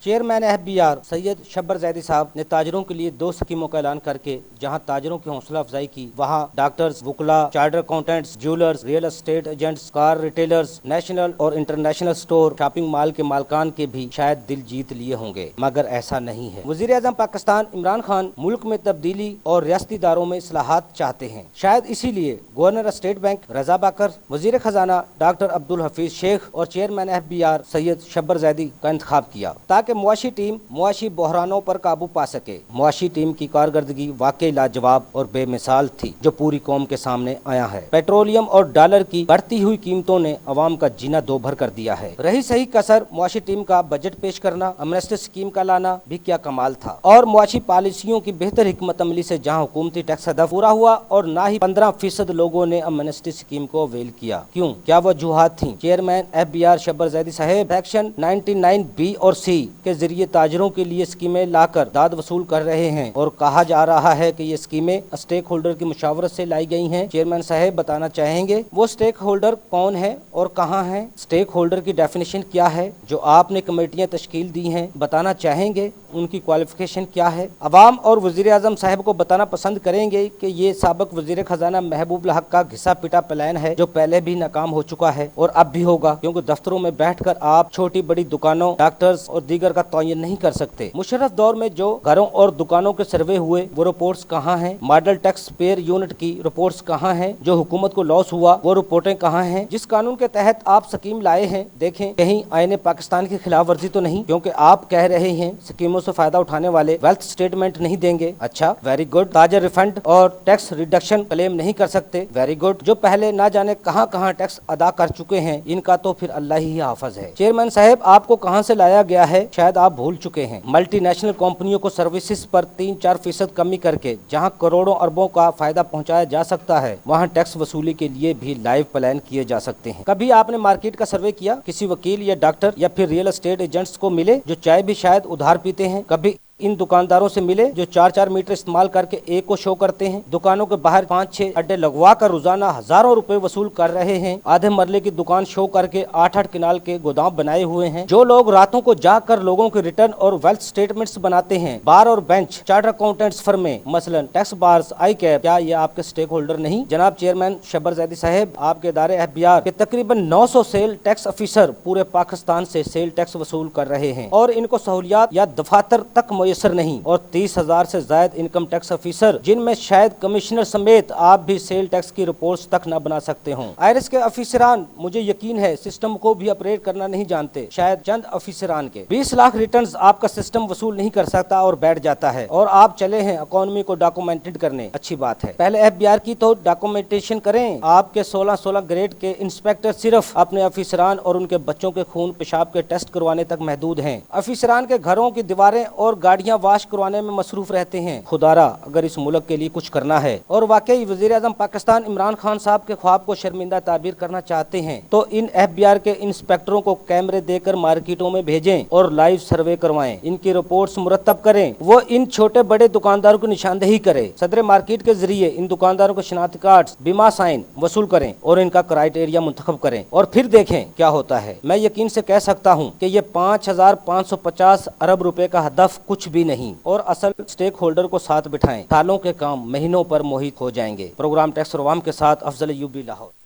Chairman FBR سید شبر زیدی صاحب نے تاجروں کے لیے 2 اسکیموں کا اعلان کر کے جہاں تاجروں کی حوصلہ افزائی کی، وہاں ڈاکٹرز، وکلا، chartered accountants, jewellers, real estate agents, car retailers, national اور انٹرنیشنل سٹور، شاپنگ مال کے مالکان کے بھی شاید دل جیت لیے ہوں گے، مگر ایسا نہیں ہے۔ وزیر اعظم پاکستان عمران خان ملک میں تبدیلی اور ریاستی اداروں میں اصلاحات چاہتے ہیں، شاید اسی لیے گورنر اسٹیٹ بینک رضا باکر، وزیر خزانہ ڈاکٹر عبدالحفیظ شیخ اور چیئرمین FBR سید شبر زیدی کا انتخاب کیا تاکہ معاشی ٹیم معاشی بحرانوں پر قابو پا سکے۔ معاشی ٹیم کی کارکردگی واقعی لاجواب اور بے مثال تھی جو پوری قوم کے سامنے آیا ہے۔ پیٹرولیم اور ڈالر کی بڑھتی ہوئی قیمتوں نے عوام کا جینا دوبھر کر دیا ہے۔ رہی صحیح کسر معاشی ٹیم کا بجٹ پیش کرنا، امنسٹی اسکیم کا لانا بھی کیا کمال تھا، اور معاشی پالیسیوں کی بہتر حکمت عملی سے جہاں حکومتی ٹیکس ہدف پورا ہوا اور نہ ہی 15% لوگوں نے امنسٹی اسکیم کو اویل کیا۔ کیوں؟ کیا وجوہات تھیں؟ چیئرمین FBR شبر زیدی صاحب سیکشن 99B اور C کے ذریعے تاجروں کے لیے اسکیمیں لا کر داد وصول کر رہے ہیں، اور کہا جا رہا ہے کہ یہ اسکیمیں اسٹیک ہولڈر کی مشاورت سے لائی گئی ہیں۔ چیئرمین صاحب بتانا چاہیں گے وہ اسٹیک ہولڈر کون ہے اور کہاں ہیں؟ اسٹیک ہولڈر کی ڈیفینیشن کیا ہے جو آپ نے کمیٹیاں تشکیل دی ہیں؟ بتانا چاہیں گے ان کی کوالیفیکیشن کیا ہے؟ عوام اور وزیر اعظم صاحب کو بتانا پسند کریں گے کہ یہ سابق وزیر خزانہ محبوب الحق کا گھسا پٹا پلان ہے جو پہلے بھی ناکام ہو چکا ہے اور اب بھی ہوگا، کیونکہ دفتروں میں بیٹھ کر آپ چھوٹی بڑی دکانوں، ڈاکٹرز اور دیگر کا تعین نہیں کر سکتے۔ مشرف دور میں جو گھروں اور دکانوں کے سروے ہوئے وہ رپورٹس کہاں ہیں؟ ماڈل ٹیکس پیئر یونٹ کی رپورٹس کہاں ہیں؟ جو حکومت کو لاس ہوا وہ رپورٹیں کہاں ہیں؟ جس قانون کے تحت آپ اسکیم لائے ہیں دیکھیں کہیں آئین پاکستان کی خلاف ورزی تو نہیں، کیونکہ آپ کہہ رہے ہیں اسکیموں سے فائدہ اٹھانے والے ویلتھ اسٹیٹمنٹ نہیں دیں گے۔ اچھا، ویری گڈ۔ تاجر ریفنڈ اور ٹیکس ریڈکشن کلیم نہیں کر سکتے۔ Very good. جو پہلے نہ جانے کہاں کہاں ٹیکس ادا کر چکے ہیں ان کا تو پھر اللہ ہی حافظ ہے۔ چیئرمین صاحب آپ کو کہاں سے لایا گیا ہے شاید آپ بھول چکے ہیں۔ ملٹی نیشنل کمپنیوں کو سروسز پر 3-4% کمی کر کے جہاں کروڑوں اربوں کا فائدہ پہنچایا جا سکتا ہے وہاں ٹیکس وصولی کے لیے بھی لائیو پلان کیے جا سکتے ہیں۔ کبھی آپ نے مارکیٹ کا سروے کیا؟ کسی وکیل یا ڈاکٹر یا پھر ریئل اسٹیٹ ایجنٹس کو ملے جو چائے بھی شاید ادھار پیتے ہیں؟ کبھی ان دکانداروں سے ملے جو 4 میٹر استعمال کر کے ایک کو شو کرتے ہیں؟ دکانوں کے باہر 5-6 اڈے لگوا کر روزانہ ہزاروں روپے وصول کر رہے ہیں، آدھے مرلے کی دکان شو کر کے 8-8 کنال کے گودام بنائے ہوئے ہیں۔ جو لوگ راتوں کو جا کر لوگوں کے ریٹرن اور ویلتھ اسٹیٹمنٹس بناتے ہیں، بار اور بینچ، چارٹر اکاؤنٹنٹس فرمیں، مثلا ٹیکس بارز، آئی کیپ، کیا یہ آپ کے اسٹیک ہولڈر نہیں؟ جناب چیئرمین شبر زیدی صاحب، آپ کے ادارے FBR کے تقریباً 900 سیل ٹیکس افیسر پورے پاکستان سے سیل ٹیکس وصول کر رہے ہیں اور ان کو سہولیات یا دفاتر تک میسر نہیں، اور 30,000 سے زائد انکم ٹیکس افیسر جن میں شاید کمشنر سمیت آپ بھی سیل ٹیکس کی رپورٹس تک نہ بنا سکتے ہوں۔ آئرس کے افیسران مجھے یقین ہے سسٹم کو بھی اپریٹ کرنا نہیں جانتے، شاید چند افیسران کے 20 لاکھ ریٹرنز آپ کا سسٹم وصول نہیں کر سکتا اور بیٹھ جاتا ہے، اور آپ چلے ہیں اکانومی کو ڈاکومنٹڈ کرنے۔ اچھی بات ہے، پہلے FBR کی تو ڈاکومنٹیشن کریں۔ آپ کے 16 گریڈ کے انسپیکٹر صرف اپنے افیسران اور ان کے بچوں کے خون پیشاب کے ٹیسٹ کروانے تک محدود ہیں۔ افیسران کے گھروں کی دیواریں اور گاڑیاں واش کروانے میں مصروف رہتے ہیں۔ خدارا اگر اس ملک کے لیے کچھ کرنا ہے اور واقعی وزیر اعظم پاکستان عمران خان صاحب کے خواب کو شرمندہ تعبیر کرنا چاہتے ہیں تو ان FBR کے انسپیکٹروں کو کیمرے دے کر مارکیٹوں میں بھیجیں اور لائیو سروے کروائیں، ان کی رپورٹس مرتب کریں، وہ ان چھوٹے بڑے دکانداروں کی نشاندہی کرے، صدر مارکیٹ کے ذریعے ان دکانداروں کو شناختی کارڈز، بیمہ سائن وصول کریں اور ان کا کرائیٹیریا منتخب کریں، اور پھر دیکھیں کیا ہوتا ہے۔ میں یقین سے کہہ سکتا ہوں کہ یہ 5,550 ارب روپے کا ہدف کچھ بھی نہیں، اور اصل اسٹیک ہولڈر کو ساتھ بٹھائیں، سالوں کے کام مہینوں پر محیط ہو جائیں گے۔ پروگرام ٹیکس اور عوام کے ساتھ افضل ایوبی، لاہور۔